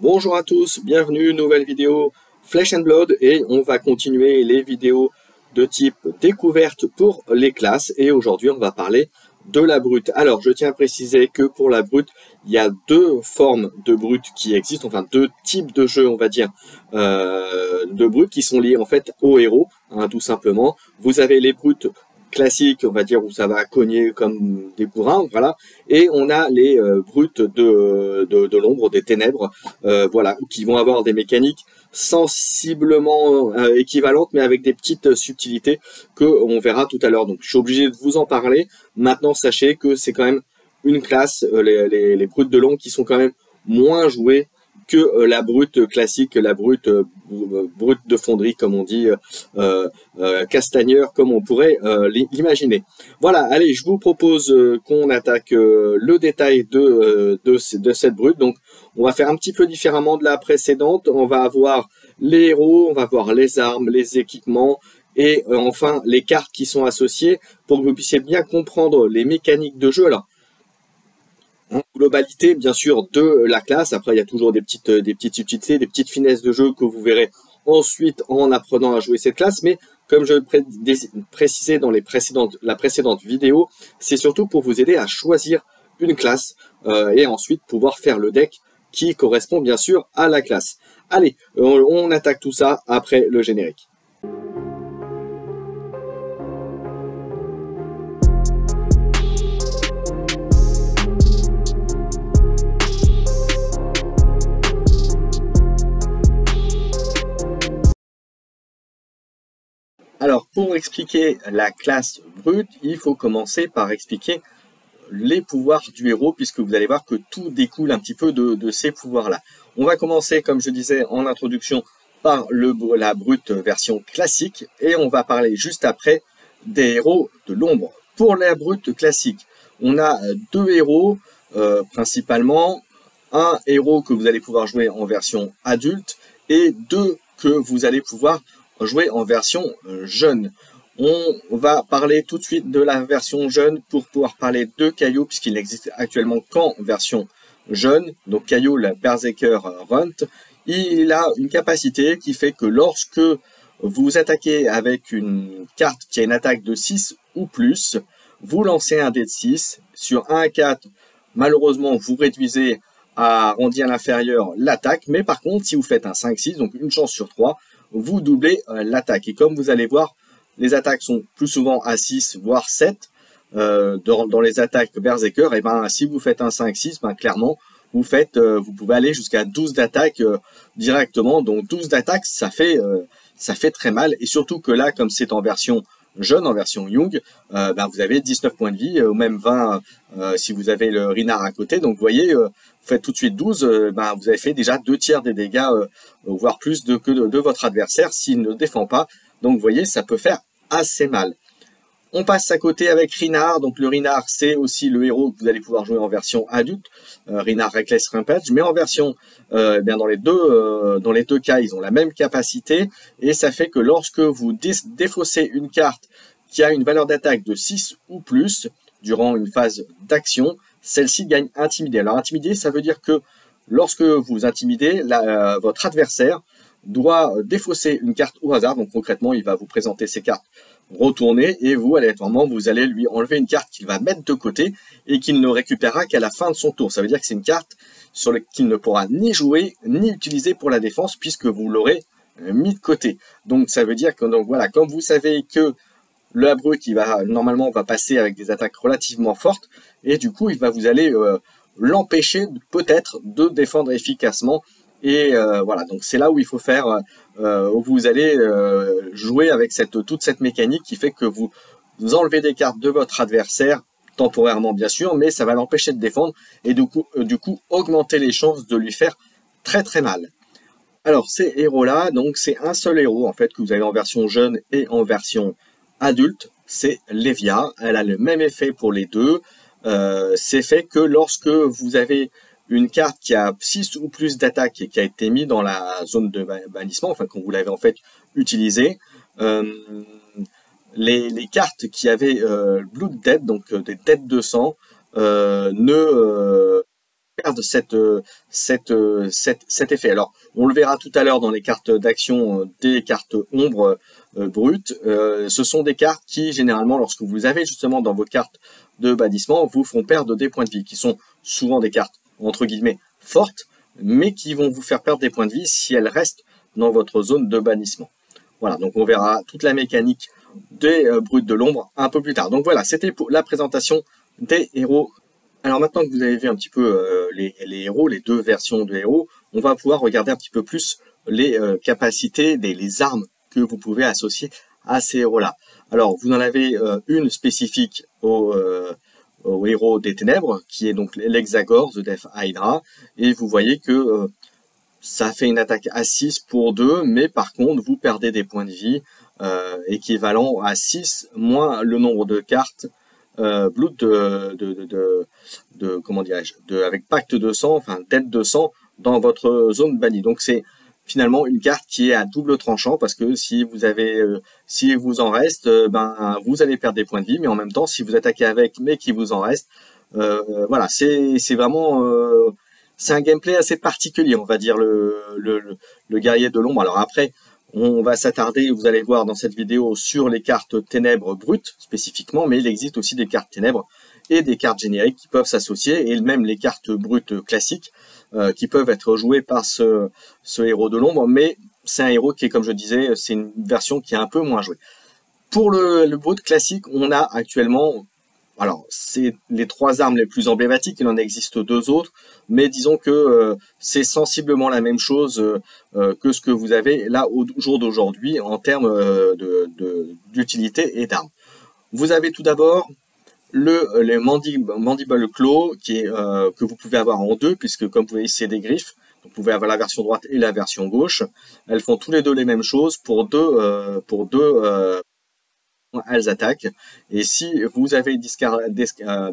Bonjour à tous, bienvenue, nouvelle vidéo Flesh and Blood et on va continuer les vidéos de type découverte pour les classes et aujourd'hui on va parler de la brute. Alors je tiens à préciser que pour la brute, il y a deux formes de brute qui existent, enfin deux types de jeux on va dire de brutes qui sont liés en fait au héros, hein, tout simplement. Vous avez les brutes classiques, on va dire, où ça va cogner comme des bourrins, voilà, et on a les brutes de l'ombre, des ténèbres, voilà, qui vont avoir des mécaniques sensiblement équivalentes, mais avec des petites subtilités que on verra tout à l'heure. Donc, je suis obligé de vous en parler. Maintenant, sachez que c'est quand même une classe, les brutes de l'ombre, qui sont quand même moins jouées que la brute classique, la brute de fonderie, comme on dit, castagneur, comme on pourrait l'imaginer. Voilà, allez, je vous propose qu'on attaque le détail de cette brute. Donc, on va faire un petit peu différemment de la précédente. On va avoir les héros, on va voir les armes, les équipements, et enfin les cartes qui sont associées, pour que vous puissiez bien comprendre les mécaniques de jeu. Alors, en globalité, bien sûr, de la classe. Après, il y a toujours des petites subtilités, des petites finesses de jeu que vous verrez ensuite en apprenant à jouer cette classe. Mais comme je le précisais dans la précédente vidéo, c'est surtout pour vous aider à choisir une classe et ensuite pouvoir faire le deck qui correspond bien sûr à la classe. Allez, on attaque tout ça après le générique. Alors, pour expliquer la classe brute, il faut commencer par expliquer les pouvoirs du héros, puisque vous allez voir que tout découle un petit peu de ces pouvoirs-là. On va commencer, comme je disais en introduction, par la brute version classique, et on va parler juste après des héros de l'ombre. Pour la brute classique, on a deux héros, principalement, un héros que vous allez pouvoir jouer en version adulte, et deux que vous allez pouvoir jouer en version jeune. On va parler tout de suite de la version jeune pour pouvoir parler de Caillou, puisqu'il n'existe actuellement qu'en version jeune. Donc Caillou, le Berserker Runt, il a une capacité qui fait que lorsque vous attaquez avec une carte qui a une attaque de 6 ou plus, vous lancez un dé de 6. Sur 1 à 4, malheureusement, vous réduisez à arrondi à l'inférieur l'attaque, mais par contre, si vous faites un 5-6, donc une chance sur 3, vous doublez l'attaque. Et comme vous allez voir, les attaques sont plus souvent à 6, voire 7. Dans les attaques Berserker, et ben, si vous faites un 5-6, ben, clairement, vous pouvez aller jusqu'à 12 d'attaque directement. Donc 12 d'attaque, ça fait très mal. Et surtout que là, comme c'est en version jeune, en version young, ben, vous avez 19 points de vie, ou même 20 si vous avez le Rinard à côté. Donc vous voyez, vous faites tout de suite 12, ben, vous avez fait déjà 2 tiers des dégâts, voire plus que de votre adversaire s'il ne défend pas. Donc vous voyez, ça peut faire assez mal. On passe à côté avec Rinard. Donc le Rinard, c'est aussi le héros que vous allez pouvoir jouer en version adulte. Rinard Reckless Rampage, mais en version, bien dans les deux cas, ils ont la même capacité. Et ça fait que lorsque vous défaussez une carte qui a une valeur d'attaque de 6 ou plus, durant une phase d'action, celle-ci gagne Intimidé. Alors Intimidé, ça veut dire que lorsque vous intimidez, votre adversaire doit défausser une carte au hasard. Donc concrètement, il va vous présenter ses cartes retournées et vous, aléatoirement, vous allez lui enlever une carte qu'il va mettre de côté et qu'il ne récupérera qu'à la fin de son tour. Ça veut dire que c'est une carte qu'il ne pourra ni jouer ni utiliser pour la défense puisque vous l'aurez mis de côté. Donc ça veut dire que, donc voilà, comme vous savez que le brute qui va normalement va passer avec des attaques relativement fortes et du coup il va vous aller l'empêcher peut-être de défendre efficacement. Et voilà, donc c'est là où il faut faire, où vous allez jouer avec toute cette mécanique qui fait que vous enlevez des cartes de votre adversaire, temporairement bien sûr, mais ça va l'empêcher de défendre et du coup augmenter les chances de lui faire très très mal. Alors ces héros-là, donc c'est un seul héros en fait que vous avez en version jeune et en version adulte, c'est Lévia. Elle a le même effet pour les deux. C'est fait que lorsque vous avez une carte qui a 6 ou plus d'attaque et qui a été mise dans la zone de bannissement, enfin quand vous l'avez en fait utilisée, les cartes qui avaient Blood Debt, donc des têtes de sang, ne perdre cet effet. Alors, on le verra tout à l'heure dans les cartes d'action des cartes ombres brutes. Ce sont des cartes qui, généralement, lorsque vous les avez justement dans vos cartes de bannissement, vous font perdre des points de vie, qui sont souvent des cartes, entre guillemets, fortes, mais qui vont vous faire perdre des points de vie si elles restent dans votre zone de bannissement. Voilà, donc on verra toute la mécanique des brutes de l'ombre un peu plus tard. Donc voilà, c'était pour la présentation des héros. Alors maintenant que vous avez vu un petit peu les héros, les deux versions de héros, on va pouvoir regarder un petit peu plus les capacités, les armes que vous pouvez associer à ces héros-là. Alors, vous en avez une spécifique au héros des ténèbres, qui est donc l'Hexagore, The Death Hydra, et vous voyez que ça fait une attaque à 6 pour 2, mais par contre, vous perdez des points de vie équivalent à 6 moins le nombre de cartes Blood comment dirais-je, avec pacte de sang, enfin dette de sang dans votre zone bannie. Donc c'est finalement une carte qui est à double tranchant, parce que si vous avez, si vous en reste, ben vous allez perdre des points de vie, mais en même temps, si vous attaquez avec, mais qu'il vous en reste, voilà, c'est vraiment, c'est un gameplay assez particulier, on va dire, le guerrier de l'ombre. Alors après, on va s'attarder, vous allez voir dans cette vidéo, sur les cartes ténèbres brutes spécifiquement, mais il existe aussi des cartes ténèbres et des cartes génériques qui peuvent s'associer, et même les cartes brutes classiques qui peuvent être jouées par ce héros de l'ombre, mais c'est un héros qui est, comme je disais, c'est une version qui est un peu moins jouée. Pour le brut classique, on a actuellement, alors c'est les 3 armes les plus emblématiques, il en existe 2 autres, mais disons que c'est sensiblement la même chose que ce que vous avez là au jour d'aujourd'hui en termes d'utilité et d'armes. Vous avez tout d'abord les Mandible Claw, qui est, que vous pouvez avoir en 2, puisque comme vous voyez, c'est des griffes. Vous pouvez avoir la version droite et la version gauche. Elles font tous les deux les mêmes choses pour deux elles attaquent. Et si vous avez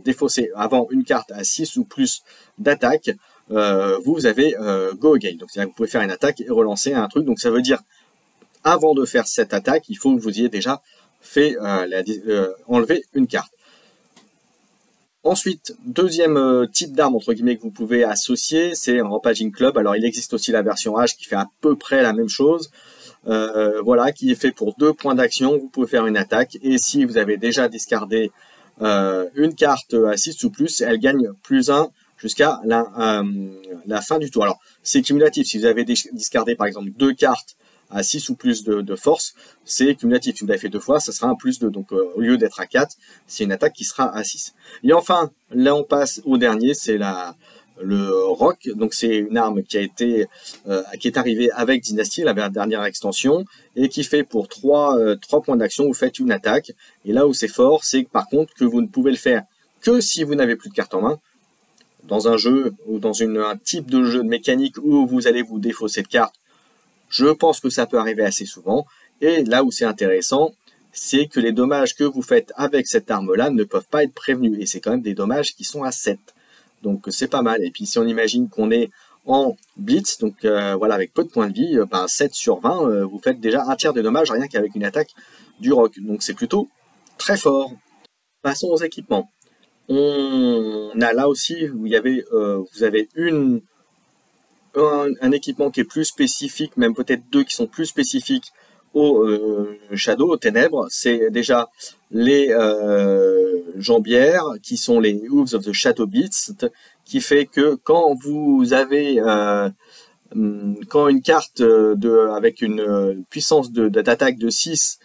défaussé avant une carte à 6 ou plus d'attaque, vous avez Go Again. Donc c'est-à-dire que vous pouvez faire une attaque et relancer un truc. Donc ça veut dire, avant de faire cette attaque, il faut que vous ayez déjà fait enlever une carte. Ensuite, deuxième type d'arme entre guillemets que vous pouvez associer, c'est un Rampaging Club. Alors il existe aussi la version H qui fait à peu près la même chose. Voilà, qui est fait pour 2 points d'action. Vous pouvez faire une attaque, et si vous avez déjà discardé une carte à 6 ou plus, elle gagne +1 jusqu'à la fin du tour. Alors c'est cumulatif. Si vous avez discardé par exemple 2 cartes à 6 ou plus de force, c'est cumulatif. Si vous l'avez fait 2 fois, ça sera un +2. Donc au lieu d'être à 4, c'est une attaque qui sera à 6. Et enfin, là on passe au dernier, c'est le Rock. Donc c'est une arme qui est arrivée avec Dynasty, la dernière extension, et qui fait pour 3 points d'action, vous faites une attaque. Et là où c'est fort, c'est par contre que vous ne pouvez le faire que si vous n'avez plus de cartes en main. Dans un jeu ou dans un type de jeu de mécanique où vous allez vous défausser de cartes, je pense que ça peut arriver assez souvent. Et là où c'est intéressant, c'est que les dommages que vous faites avec cette arme-là ne peuvent pas être prévenus. Et c'est quand même des dommages qui sont à 7. Donc c'est pas mal. Et puis si on imagine qu'on est en blitz, donc voilà, avec peu de points de vie, 7 sur 20, vous faites déjà un tiers des dommages rien qu'avec une attaque du rock. Donc c'est plutôt très fort. Passons aux équipements. On a là aussi, où il y avait, vous avez un équipement qui est plus spécifique, même peut-être 2 qui sont plus spécifiques au Shadow, aux ténèbres. C'est déjà les jambières, qui sont les Hooves of the Shadow Beast, qui fait que quand vous avez quand une carte avec une puissance d'attaque de 6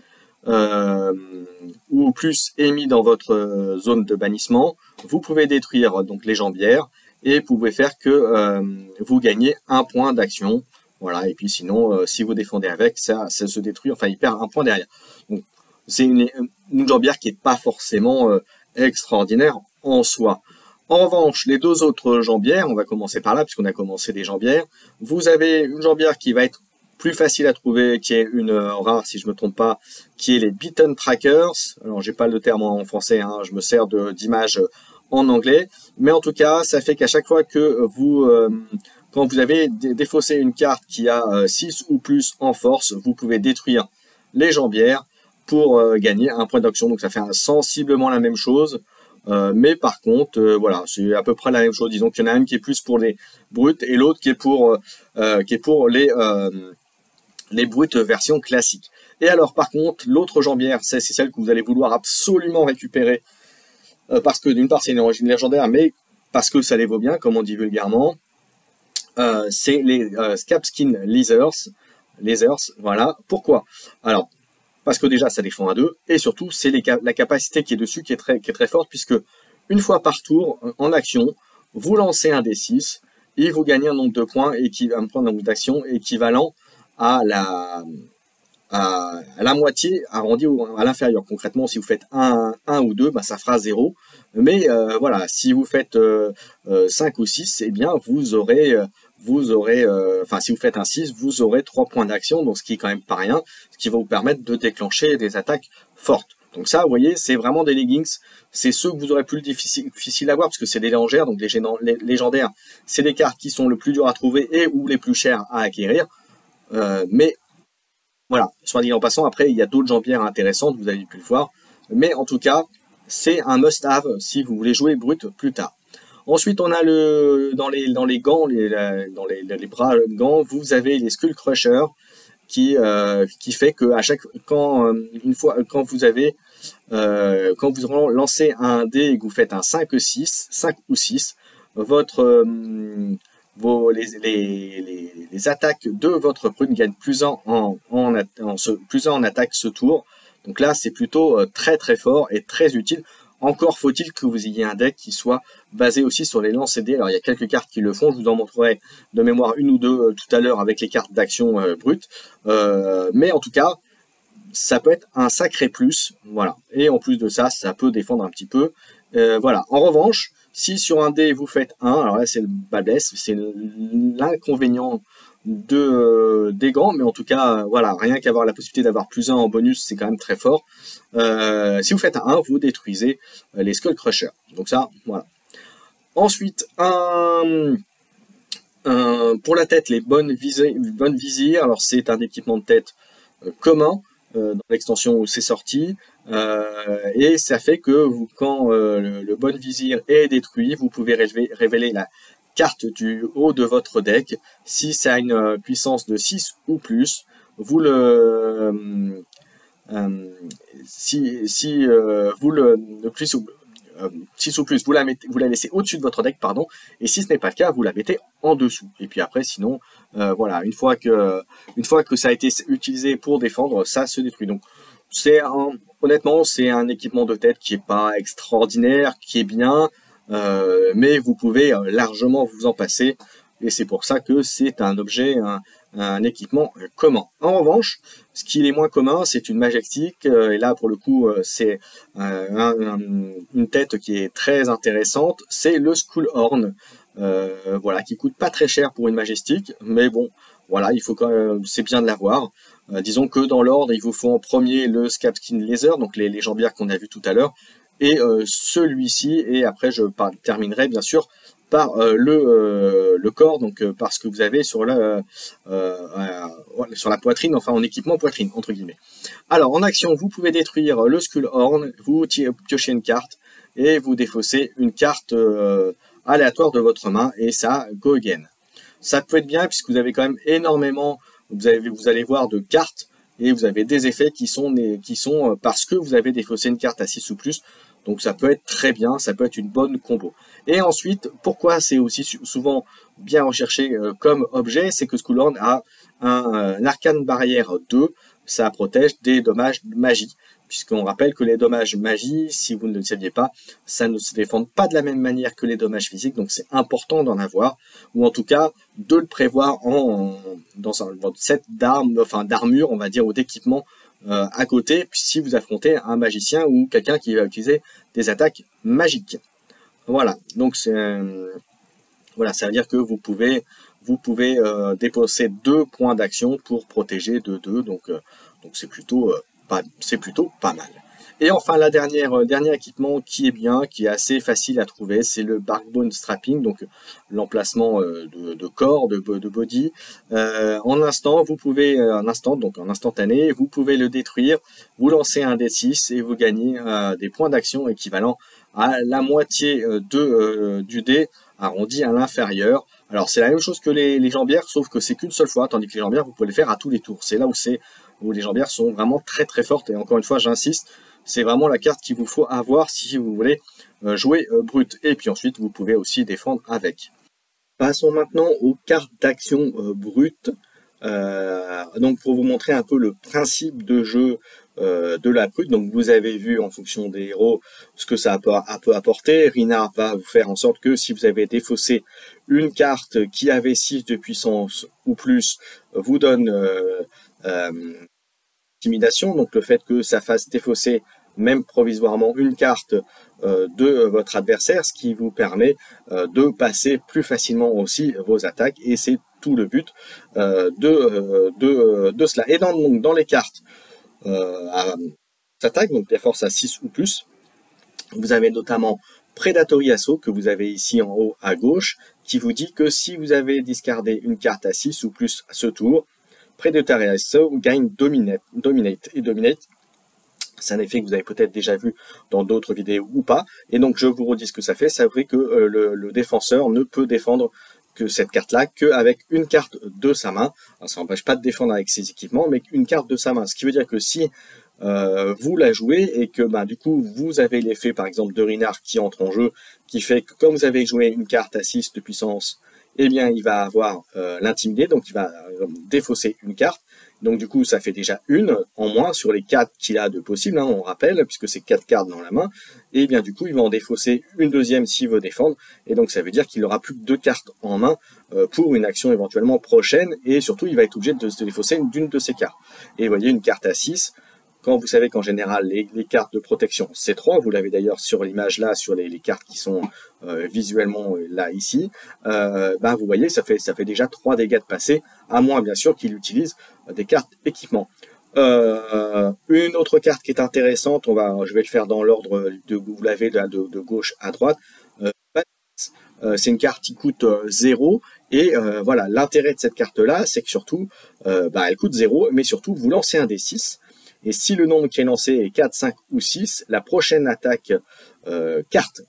ou plus est mis dans votre zone de bannissement, vous pouvez détruire donc les jambières, et vous pouvez faire que vous gagnez 1 point d'action. Voilà, et puis sinon, si vous défendez avec, ça se détruit, enfin il perd 1 point derrière. Donc c'est une jambière qui n'est pas forcément extraordinaire en soi. En revanche, les 2 autres jambières, on va commencer par là, puisqu'on a commencé des jambières. Vous avez une jambière qui va être plus facile à trouver, qui est une rare, si je me trompe pas, qui est les Beaten Trackers. Alors j'ai pas le terme en français, hein, je me sers d'images en anglais, mais en tout cas, ça fait qu'à chaque fois que vous, quand vous avez défaussé une carte qui a 6 ou plus en force, vous pouvez détruire les jambières pour gagner 1 point d'action. Donc ça fait sensiblement la même chose. mais par contre, voilà, c'est à peu près la même chose. Disons qu'il y en a un qui est plus pour les brutes et l'autre qui est pour les brutes version classique. Et alors par contre, l'autre jambière, c'est celle que vous allez vouloir absolument récupérer, parce que d'une part c'est une origine légendaire, mais parce que ça les vaut bien, comme on dit vulgairement, c'est les Scabskin Lasers, voilà. Pourquoi? Alors, parce que déjà ça défend à 2, et surtout c'est la capacité qui est dessus qui est très forte, puisque une fois par tour, en action, vous lancez un D6, et vous gagnez un nombre de points, un point d'action équivalent à la moitié arrondi à l'inférieur. Concrètement, si vous faites 1 ou 2, bah, ça fera 0. Mais voilà, si vous faites 5 ou 6, eh bien vous aurez enfin si vous faites un 6, vous aurez 3 points d'action, donc ce qui est quand même pas rien, ce qui va vous permettre de déclencher des attaques fortes. Donc ça, vous voyez, c'est vraiment des leggings, c'est ceux que vous aurez plus difficile à voir, parce que c'est des légendaires, donc les légendaires, c'est des cartes qui sont le plus dures à trouver et ou les plus chères à acquérir. Mais voilà, soit dit en passant, après il y a d'autres jambières intéressantes, vous avez pu le voir, mais en tout cas, c'est un must-have si vous voulez jouer brut plus tard. Ensuite, on a dans les gants, dans les bras gants, vous avez les Skull Crusher qui fait que quand vous lancez un dé et que vous faites un 5 ou 6, les attaques de votre prune gagnent plus 1 en attaque ce tour. Donc là, c'est plutôt très très fort et très utile. Encore faut-il que vous ayez un deck qui soit basé aussi sur les lancers dés. Alors il y a quelques cartes qui le font, je vous en montrerai de mémoire une ou deux tout à l'heure avec les cartes d'action brutes. Mais en tout cas, ça peut être un sacré plus. Voilà. Et en plus de ça, ça peut défendre un petit peu. Voilà. En revanche, si sur un dé vous faites 1, alors là c'est le bas blesse, c'est l'inconvénient des gants, mais en tout cas, voilà, rien qu'avoir la possibilité d'avoir plus 1 en bonus, c'est quand même très fort. Si vous faites un 1, vous détruisez les Skull Crusher. Donc ça, voilà. Ensuite, pour la tête, les bonnes visières, alors c'est un équipement de tête commun, dans l'extension où c'est sorti, et ça fait que quand le bon vizir est détruit, vous pouvez révéler la carte du haut de votre deck. Si ça a une puissance de 6 ou plus, vous plus 6 ou plus, vous la laissez au-dessus de votre deck, pardon, et si ce n'est pas le cas, vous la mettez en dessous. Et puis après, sinon, voilà, une fois que ça a été utilisé pour défendre, ça se détruit. Donc, honnêtement, c'est un équipement de tête qui est pas extraordinaire, qui est bien, mais vous pouvez largement vous en passer, et c'est pour ça que c'est un objet, un équipement commun. En revanche, ce qui est moins commun, c'est une Majestic, et là pour le coup c'est une tête qui est très intéressante, c'est le Skullhorn, voilà, qui coûte pas très cher pour une Majestic, mais bon, voilà, il faut c'est bien de l'avoir. Disons que dans l'ordre, il vous faut en premier le Scabskin Laser, donc les jambières qu'on a vu tout à l'heure, et celui-ci, et après je terminerai bien sûr par le corps, donc par ce que vous avez sur la poitrine, enfin en équipement poitrine, entre guillemets. Alors en action, vous pouvez détruire le Skullhorn, vous piochez une carte, et vous défaussez une carte aléatoire de votre main, et ça, go again. Ça peut être bien, puisque vous avez quand même énormément, vous allez voir de cartes, et vous avez des effets qui sont parce que vous avez défaussé une carte à 6 ou plus. Donc ça peut être très bien, ça peut être une bonne combo. Et ensuite, pourquoi c'est aussi souvent bien recherché comme objet, c'est que Skullhorn a un arcane barrière 2, ça protège des dommages magie. Puisqu'on rappelle que les dommages magie, si vous ne le saviez pas, ça ne se défend pas de la même manière que les dommages physiques, donc c'est important d'en avoir, ou en tout cas de le prévoir dans un set d'armure, on va dire, ou d'équipement à côté, si vous affrontez un magicien ou quelqu'un qui va utiliser des attaques magiques. Voilà, donc voilà, ça veut dire que vous pouvez déposer 2 points d'action pour protéger de 2, donc c'est plutôt pas mal. Et enfin, dernier équipement qui est bien, qui est assez facile à trouver, c'est le Barkbone Strapping, donc l'emplacement de corps, de body. En instantané, vous pouvez le détruire, vous lancez un D6 et vous gagnez des points d'action équivalents à la moitié du dé arrondi à l'inférieur. Alors c'est la même chose que les jambières, sauf que c'est qu'une seule fois, tandis que les jambières, vous pouvez les faire à tous les tours. C'est là où les jambières sont vraiment très très fortes, et encore une fois, j'insiste, c'est vraiment la carte qu'il vous faut avoir si vous voulez jouer brut. Et puis ensuite, vous pouvez aussi défendre avec. Passons maintenant aux cartes d'action brutes. Donc pour vous montrer un peu le principe de jeu de la brute, donc vous avez vu en fonction des héros ce que ça peut apporter. Reinhardt va vous faire en sorte que si vous avez défaussé une carte qui avait 6 de puissance ou plus, vous donne intimidation, donc le fait que ça fasse défausser même provisoirement une carte de votre adversaire, ce qui vous permet de passer plus facilement aussi vos attaques, et c'est tout le but de cela. Et dans les cartes à attaque, donc des forces à 6 ou plus, vous avez notamment Predatory Assault, que vous avez ici en haut à gauche, qui vous dit que si vous avez discardé une carte à 6 ou plus à ce tour, Predatory Assault gagne Dominate. Et Dominate, c'est un effet que vous avez peut-être déjà vu dans d'autres vidéos ou pas. Et donc je vous redis ce que ça fait. Ça fait que le défenseur ne peut défendre que cette carte-là qu'avec une carte de sa main. Alors, ça n'empêche pas de défendre avec ses équipements, mais une carte de sa main. Ce qui veut dire que si vous la jouez et que du coup vous avez l'effet par exemple de Reinhardt qui entre en jeu, qui fait que comme vous avez joué une carte à 6 de puissance, eh bien il va avoir l'intimidé, donc il va défausser une carte. Donc du coup, ça fait déjà une en moins sur les 4 qu'il a de possibles, on rappelle, puisque c'est 4 cartes dans la main. Et bien du coup, il va en défausser une deuxième s'il veut défendre. Et donc ça veut dire qu'il n'aura plus que 2 cartes en main pour une action éventuellement prochaine. Et surtout, il va être obligé de se défausser d'une de ces cartes. Et vous voyez, une carte à 6, quand vous savez qu'en général, les cartes de protection, c'est 3, vous l'avez d'ailleurs sur l'image là, sur les cartes qui sont visuellement là, ici, vous voyez, ça fait déjà 3 dégâts de passé, à moins bien sûr qu'il utilise des cartes équipement. Une autre carte qui est intéressante, je vais le faire dans l'ordre de vous l'avez de gauche à droite. C'est une carte qui coûte 0, et voilà, l'intérêt de cette carte-là, c'est que surtout, elle coûte 0, mais surtout, vous lancez un D6, et si le nombre qui est lancé est 4, 5 ou 6, la prochaine attaque carte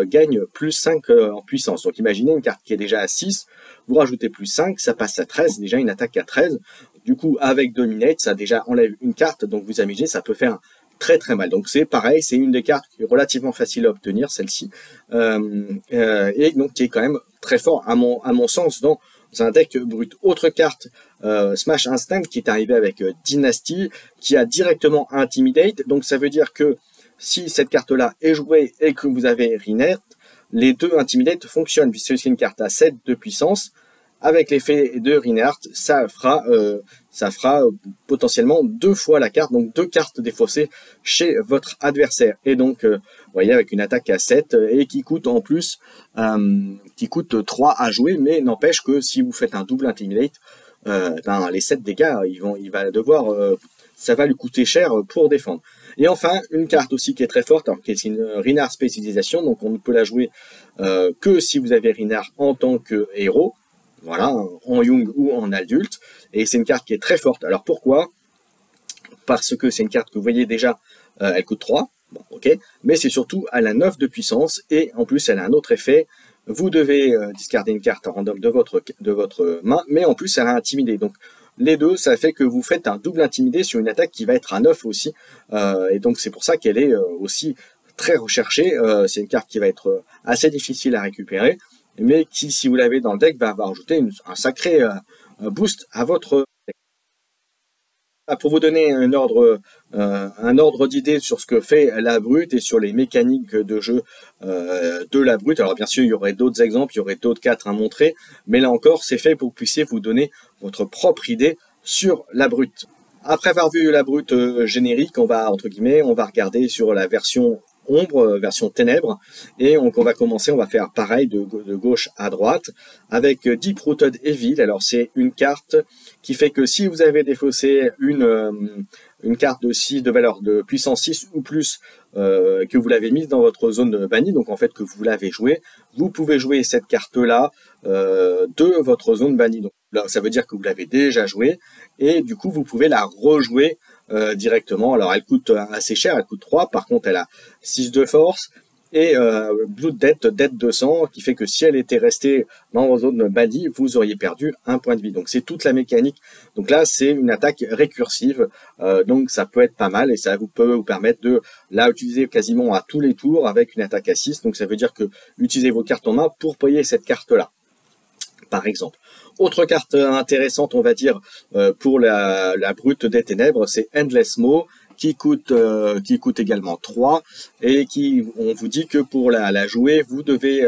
gagne plus 5 en puissance. Donc imaginez une carte qui est déjà à 6, vous rajoutez plus 5, ça passe à 13, déjà une attaque à 13. Du coup, avec Dominate, ça déjà enlève une carte, donc vous imaginez, ça peut faire très très mal. Donc c'est pareil, c'est une des cartes qui est relativement facile à obtenir, celle-ci, et donc qui est quand même très fort à mon sens dans un deck brut. Autre carte, Smash Instinct, qui est arrivé avec Dynasty, qui a directement Intimidate. Donc ça veut dire que si cette carte-là est jouée et que vous avez Reinhardt, les deux Intimidate fonctionnent, puisque c'est une carte à 7 de puissance. Avec l'effet de Reinhardt, ça fera potentiellement 2 fois la carte, donc 2 cartes défaussées chez votre adversaire. Et donc, vous voyez, avec une attaque à 7 et qui coûte en plus, qui coûte 3 à jouer, mais n'empêche que si vous faites un double Intimidate, les 7 dégâts, ça va lui coûter cher pour défendre. Et enfin, une carte aussi qui est très forte, qui est une Reinhardt spécialisation, donc on ne peut la jouer que si vous avez Reinhardt en tant que héros. Voilà, en young ou en adulte, et c'est une carte qui est très forte. Alors pourquoi? Parce que c'est une carte que vous voyez déjà, elle coûte 3, bon, ok, mais c'est surtout, elle a 9 de puissance, et en plus elle a un autre effet, vous devez discarder une carte random de votre main, mais en plus elle a intimidé, donc les deux, ça fait que vous faites un double intimidé sur une attaque qui va être à 9 aussi, et donc c'est pour ça qu'elle est aussi très recherchée. C'est une carte qui va être assez difficile à récupérer, mais qui, si vous l'avez dans le deck, va ajouter un sacré boost à votre deck. Pour vous donner un ordre d'idée sur ce que fait la brute et sur les mécaniques de jeu de la brute, alors bien sûr il y aurait d'autres exemples, il y aurait d'autres cartes à montrer, mais là encore c'est fait pour que vous puissiez vous donner votre propre idée sur la brute. Après avoir vu la brute générique, on va regarder sur la version ombre, version ténèbres, et on va commencer, on va faire pareil de gauche à droite avec Deep Rooted Evil. Alors c'est une carte qui fait que si vous avez défaussé une carte de valeur de puissance 6 ou plus, que vous l'avez mise dans votre zone bannie, donc en fait que vous l'avez joué, vous pouvez jouer cette carte-là de votre zone bannie. Donc là, ça veut dire que vous l'avez déjà joué, et du coup vous pouvez la rejouer directement. Alors elle coûte assez cher, elle coûte 3, par contre elle a 6 de force, et Blood Debt 200, qui fait que si elle était restée dans vos zones bannies, vous auriez perdu un point de vie. Donc c'est toute la mécanique. Donc là c'est une attaque récursive, donc ça peut être pas mal, et ça peut vous permettre de la utiliser quasiment à tous les tours avec une attaque à 6. Donc ça veut dire que utilisez vos cartes en main pour payer cette carte là, par exemple. Autre carte intéressante, on va dire, pour la brute des ténèbres, c'est Endless Maw, qui coûte également 3, et on vous dit que pour la jouer, vous devez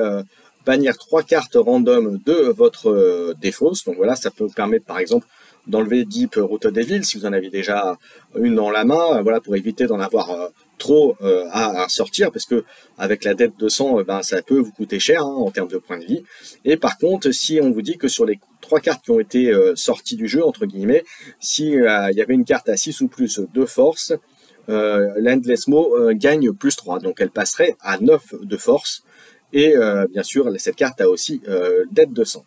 bannir 3 cartes random de votre défausse. Donc voilà, ça peut vous permettre par exemple d'enlever Deep Root Devil si vous en avez déjà une dans la main, voilà, pour éviter d'en avoir trop à sortir, parce que avec la dette de 200, ça peut vous coûter cher en termes de points de vie. Et par contre, si on vous dit que sur les 3 cartes qui ont été sorties du jeu, entre guillemets, si il y avait une carte à 6 ou plus de force, l'Endless Maw gagne plus 3, donc elle passerait à 9 de force, et bien sûr cette carte a aussi dette de 100.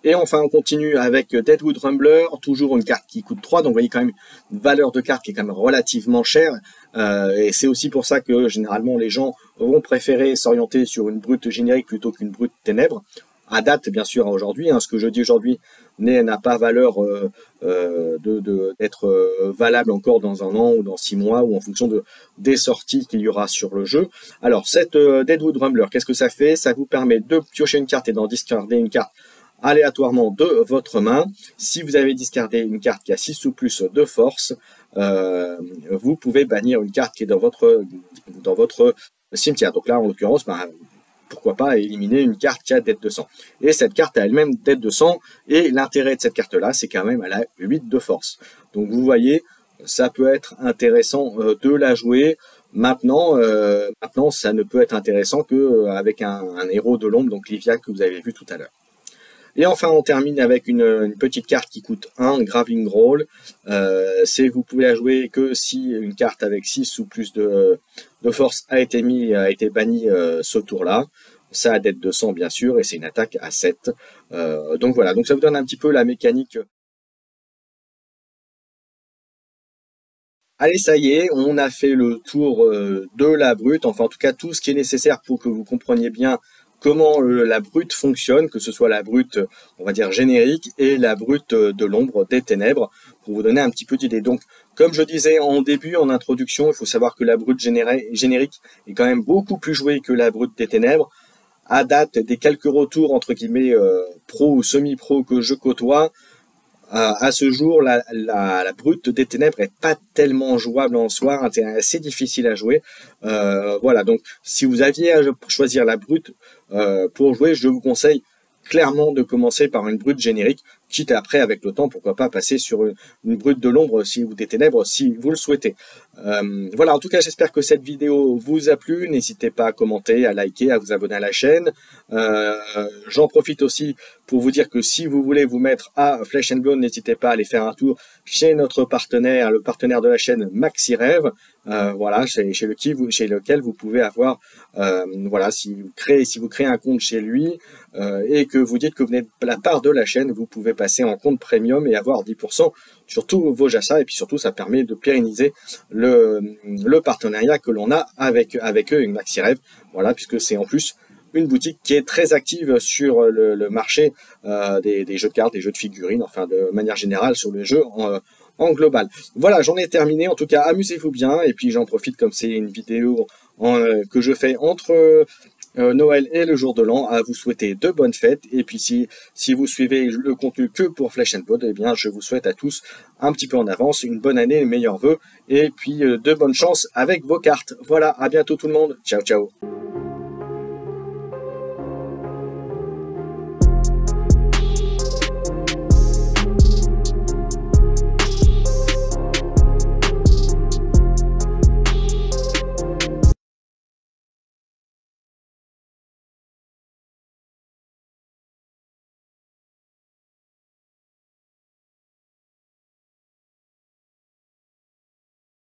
Et enfin, on continue avec Deadwood Rumbler, toujours une carte qui coûte 3, donc vous voyez quand même une valeur de carte qui est quand même relativement chère, et c'est aussi pour ça que généralement les gens vont préférer s'orienter sur une brute générique plutôt qu'une brute ténèbres. À date, bien sûr, aujourd'hui, ce que je dis aujourd'hui n'a pas valeur d'être valable encore dans un an ou dans 6 mois, ou en fonction des sorties qu'il y aura sur le jeu. Alors, cette Deadwood Rumbler, qu'est-ce que ça fait? Ça vous permet de piocher une carte et d'en discarder une carte aléatoirement de votre main. Si vous avez discardé une carte qui a 6 ou plus de force, vous pouvez bannir une carte qui est dans votre cimetière. Donc là, en l'occurrence, pourquoi pas éliminer une carte qui a dette de 100. Et cette carte a elle-même dette de 100, et l'intérêt de cette carte-là, c'est quand même elle a 8 de force. Donc vous voyez, ça peut être intéressant de la jouer. Maintenant, ça ne peut être intéressant qu'avec un héros de l'ombre, donc Livia, que vous avez vu tout à l'heure. Et enfin, on termine avec une petite carte qui coûte 1, Graveling Growl. Vous pouvez la jouer que si une carte avec 6 ou plus de force a été bannie ce tour-là. Ça a dette de 100 bien sûr, et c'est une attaque à 7. Donc voilà, donc ça vous donne un petit peu la mécanique. Allez, ça y est, on a fait le tour de la brute, enfin en tout cas tout ce qui est nécessaire pour que vous compreniez bien comment la brute fonctionne, que ce soit la brute, on va dire, générique, et la brute de l'ombre des ténèbres, pour vous donner un petit peu d'idée. Donc, comme je disais en début, en introduction, il faut savoir que la brute générique est quand même beaucoup plus jouée que la brute des ténèbres. À date, des quelques retours, entre guillemets, pro ou semi-pro que je côtoie, à ce jour, la brute des ténèbres est pas tellement jouable en soi, c'est assez difficile à jouer. Voilà, donc si vous aviez à choisir la brute pour jouer, je vous conseille clairement de commencer par une brute générique, quitte après, avec le temps, pourquoi pas passer sur une brute de l'ombre ou des ténèbres si vous le souhaitez. Voilà, en tout cas, j'espère que cette vidéo vous a plu. N'hésitez pas à commenter, à liker, à vous abonner à la chaîne. J'en profite aussi pour vous dire que si vous voulez vous mettre à Flesh and Bone, n'hésitez pas à aller faire un tour chez notre partenaire, le partenaire de la chaîne Maxi Rêve. Voilà, chez lequel vous pouvez avoir, voilà, si vous créez un compte chez lui et que vous dites que vous venez de la part de la chaîne, vous pouvez passer en compte premium et avoir 10% sur tous vos achats, et puis surtout ça permet de pérenniser le partenariat que l'on a avec eux, avec Maxi Rêve. Voilà, puisque c'est en plus une boutique qui est très active sur le marché des jeux de cartes, des jeux de figurines, enfin de manière générale sur les jeux en global. Voilà, j'en ai terminé. En tout cas, amusez-vous bien, et puis j'en profite, comme c'est une vidéo que je fais entre Noël et le jour de l'an, à vous souhaiter de bonnes fêtes. Et puis si vous suivez le contenu que pour Flesh and Blood, eh bien je vous souhaite à tous un petit peu en avance une bonne année, meilleurs vœux, et puis de bonnes chances avec vos cartes. Voilà, à bientôt tout le monde. Ciao ciao.